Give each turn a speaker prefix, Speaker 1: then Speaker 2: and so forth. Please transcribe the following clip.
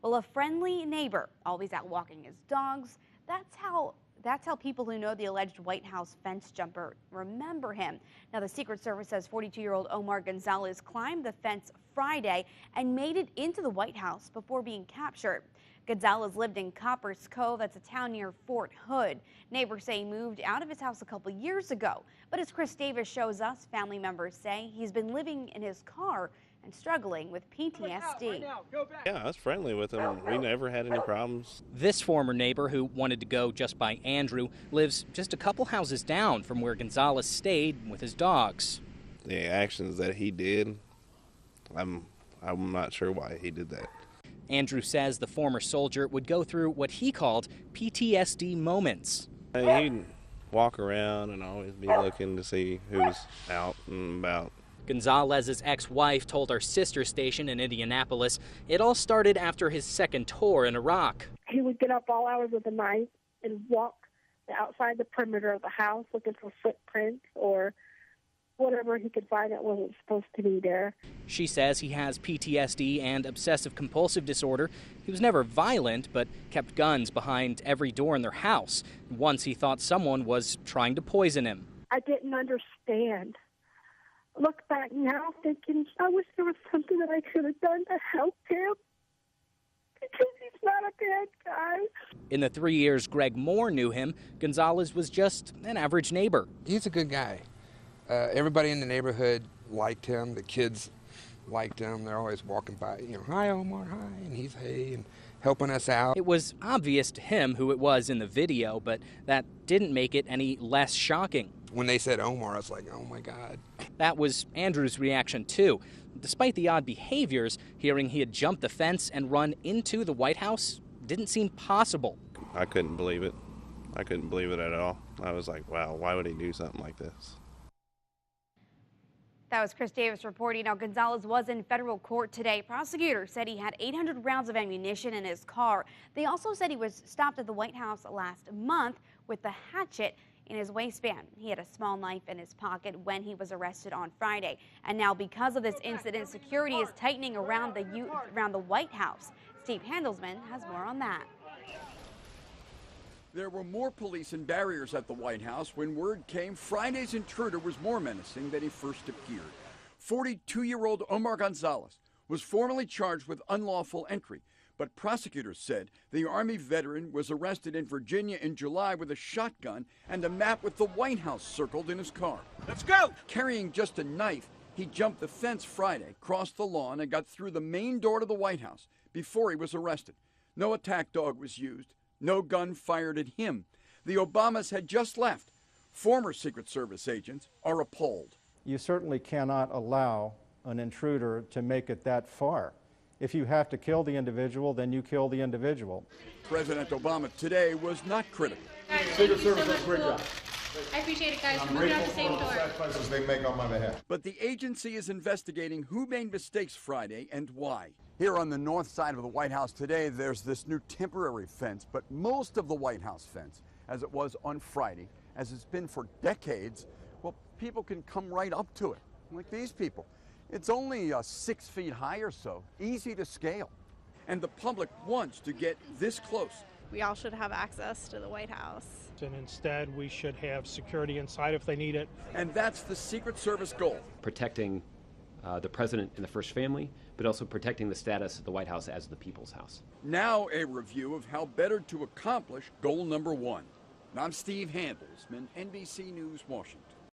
Speaker 1: Well, a friendly neighbor, always out walking his dogs. That's how people who know the alleged White House fence jumper remember him. Now, the Secret Service says 42-year-old Omar Gonzalez climbed the fence Friday and made it into the White House before being captured. Gonzalez lived in Copper's Cove, that's a town near Fort Hood. Neighbors say he moved out of his house a couple years ago. But as Chris Davis shows us, family members say he's been living in his car and struggling with PTSD.
Speaker 2: Yeah, I was friendly with him. We never had any problems.
Speaker 3: This former neighbor, who wanted to go just by Andrew, lives just a couple houses down from where Gonzalez stayed with his dogs.
Speaker 2: The actions that he did, I'm not sure why he did that.
Speaker 3: Andrew says the former soldier would go through what he called PTSD moments.
Speaker 2: He'd walk around and always be looking to see who's out and about.
Speaker 3: Gonzalez's ex-wife told our sister station in Indianapolis it all started after his second tour in Iraq.
Speaker 4: He would get up all hours of the night and walk outside the perimeter of the house looking for footprints or whatever he could find that wasn't supposed to be there.
Speaker 3: She says he has PTSD and obsessive-compulsive disorder. He was never violent, but kept guns behind every door in their house. Once he thought someone was trying to poison him.
Speaker 4: I didn't understand. Look back now thinking, I wish there was something that I could have done to help him, because he's not a bad guy.
Speaker 3: In the 3 years Greg Moore knew him, Gonzalez was just an average neighbor.
Speaker 5: He's a good guy. Everybody in the neighborhood liked him. The kids liked him. They're always walking by, hi Omar, hi, and he's hey, and helping us out.
Speaker 3: It was obvious to him who it was in the video, but that didn't make it any less shocking.
Speaker 5: When they said Omar, I was like, oh my God.
Speaker 3: That was Andrew's reaction too. Despite the odd behaviors, hearing he had jumped the fence and run into the White House didn't seem possible.
Speaker 2: I couldn't believe it. I couldn't believe it at all. I was like, wow, why would he do something like this?
Speaker 1: That was Chris Davis reporting. Now, Gonzalez was in federal court today. Prosecutors said he had 800 rounds of ammunition in his car. They also said he was stopped at the White House last month with the hatchet in his waistband. He had a small knife in his pocket when he was arrested on Friday. And now, because of this incident, security is tightening around the White House. Steve Handelsman has more on that.
Speaker 6: There were more police and barriers at the White House when word came Friday's intruder was more menacing than he first appeared. 42-year-old Omar Gonzalez was formally charged with unlawful entry, but prosecutors said the Army veteran was arrested in Virginia in July with a shotgun and a map with the White House circled in his car. Let's go! Carrying just a knife, he jumped the fence Friday, crossed the lawn, and got through the main door to the White House before he was arrested. No attack dog was used. No gun fired at him. The Obamas had just left. Former Secret Service agents are appalled.
Speaker 7: You certainly cannot allow an intruder to make it that far. If you have to kill the individual, then you kill the individual.
Speaker 6: President Obama today was not critical.
Speaker 8: Secret Service does a great job.
Speaker 9: I appreciate it, guys. We're moving out the same door.
Speaker 8: Sacrifices they make on my behalf.
Speaker 6: But the agency is investigating who made mistakes Friday and why. Here on the north side of the White House today, there's this new temporary fence, but most of the White House fence, as it was on Friday, as it's been for decades, well, people can come right up to it, like these people. It's only 6 feet high or so, easy to scale. And the public wants to get this close.
Speaker 9: We all should have access to the White House.
Speaker 10: And instead, we should have security inside if they need it.
Speaker 6: And that's the Secret Service goal.
Speaker 11: Protecting the president and the first family, but also protecting the status of the White House as the people's house.
Speaker 6: Now a review of how better to accomplish goal number one. I'm Steve Handelsman, NBC News, Washington.